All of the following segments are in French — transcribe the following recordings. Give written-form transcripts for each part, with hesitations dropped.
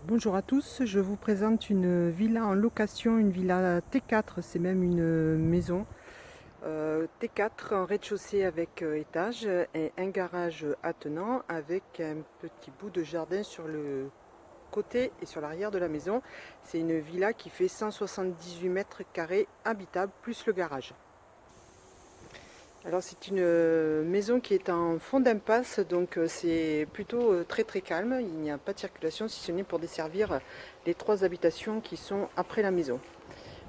Bonjour à tous, je vous présente une villa en location, une villa T4, c'est même une maison. T4 en rez-de-chaussée avec étage et un garage attenant avec un petit bout de jardin sur le côté et sur l'arrière de la maison. C'est une villa qui fait 178 mètres carrés habitable plus le garage. Alors c'est une maison qui est en fond d'impasse, donc c'est plutôt très très calme. Il n'y a pas de circulation si ce n'est pour desservir les 3 habitations qui sont après la maison.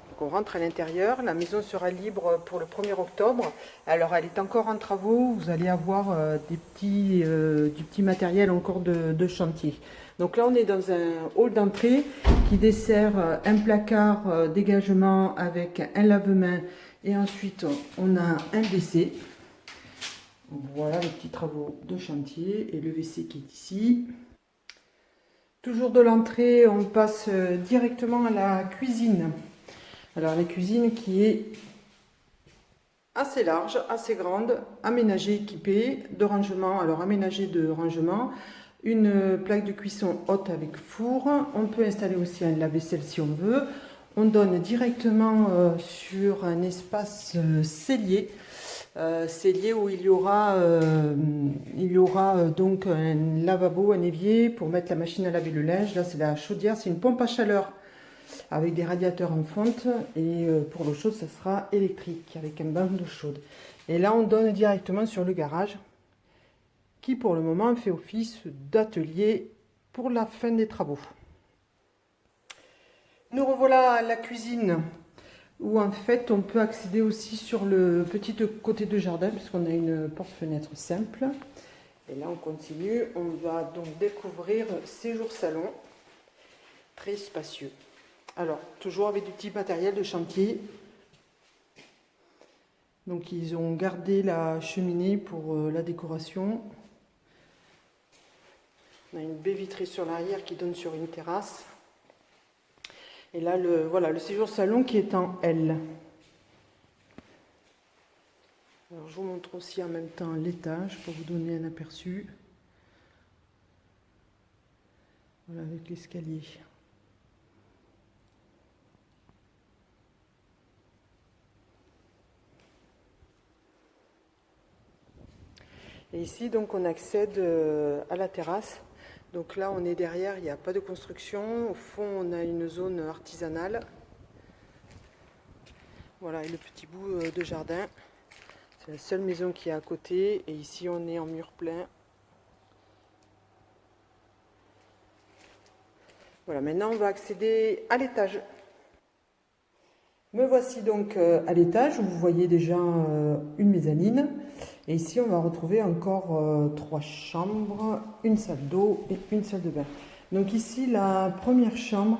Donc on rentre à l'intérieur, la maison sera libre pour le 1er octobre. Alors elle est encore en travaux, vous allez avoir du petit matériel encore de chantier. Donc là on est dans un hall d'entrée qui dessert un placard dégagement avec un lave-mains. Et ensuite, on a un WC. Voilà les petits travaux de chantier et le WC qui est ici. Toujours de l'entrée, on passe directement à la cuisine. Alors la cuisine qui est assez large, assez grande, aménagée, équipée de rangement. Alors aménagée de rangement, une plaque de cuisson haute avec four. On peut installer aussi un lave-vaisselle si on veut. On donne directement sur un espace cellier. Cellier où il y aura donc un lavabo, un évier pour mettre la machine à laver le linge. Là c'est la chaudière, c'est une pompe à chaleur avec des radiateurs en fonte et pour l'eau chaude ça sera électrique avec un bain d'eau chaude. Et là on donne directement sur le garage qui pour le moment fait office d'atelier pour la fin des travaux. Nous revoilà à la cuisine où en fait on peut accéder aussi sur le petit côté de jardin puisqu'on a une porte-fenêtre simple. Et là on continue, on va donc découvrir séjour salon, très spacieux. Alors toujours avec du petit matériel de chantier. Donc ils ont gardé la cheminée pour la décoration. On a une baie vitrée sur l'arrière qui donne sur une terrasse. Et là, voilà, le séjour salon qui est en L. Alors, je vous montre aussi en même temps l'étage pour vous donner un aperçu. Voilà, avec l'escalier. Et ici, donc, on accède à la terrasse. Donc là, on est derrière, il n'y a pas de construction. Au fond, on a une zone artisanale. Voilà, et le petit bout de jardin. C'est la seule maison qui est à côté. Et ici, on est en mur plein. Voilà, maintenant, on va accéder à l'étage. Me voici donc à l'étage où vous voyez déjà une mezzanine. Et ici, on va retrouver encore 3 chambres, une salle d'eau et une salle de bain. Donc ici, la première chambre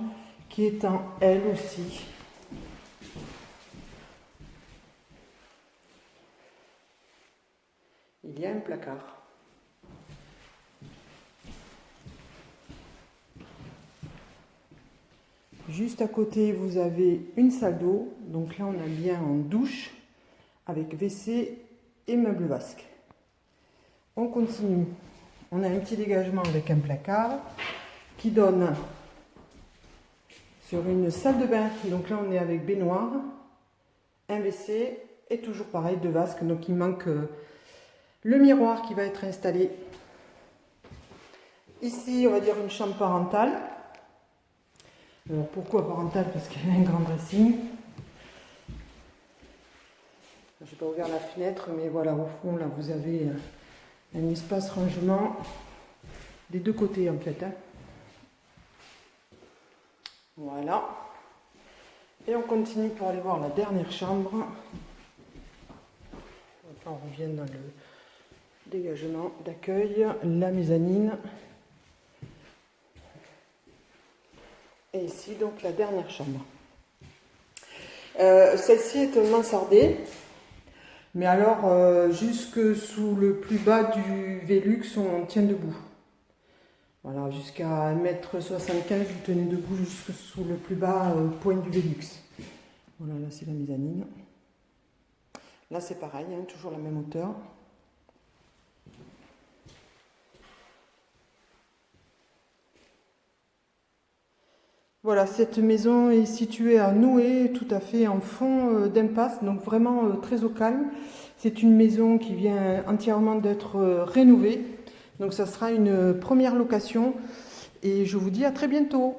qui est en L aussi. Il y a un placard. Juste à côté, vous avez une salle d'eau. Donc là, on a bien en douche avec WC et meubles vasques. On continue. On a un petit dégagement avec un placard qui donne sur une salle de bain. Donc là, on est avec baignoire, un WC et toujours pareil, 2 vasques. Donc il manque le miroir qui va être installé. Ici, on va dire une chambre parentale. Alors pourquoi parentale? Parce qu'il y a un grand dressing. Je n'ai pas ouvert la fenêtre, mais voilà, au fond, là, vous avez un espace rangement des 2 côtés, en fait. Hein. Voilà. Et on continue pour aller voir la dernière chambre. On revient dans le dégagement d'accueil, la mezzanine. Et ici, donc, la dernière chambre. Celle-ci est mansardée. Mais alors, jusque sous le plus bas du Velux, on tient debout. Voilà, jusqu'à 1,75 m, vous tenez debout jusque sous le plus bas point du Velux. Voilà, là c'est la mezzanine. Là c'est pareil, hein, toujours la même hauteur. Voilà, cette maison est située à Noué, tout à fait en fond d'impasse, donc vraiment très au calme. C'est une maison qui vient entièrement d'être rénovée, donc ça sera une première location et je vous dis à très bientôt.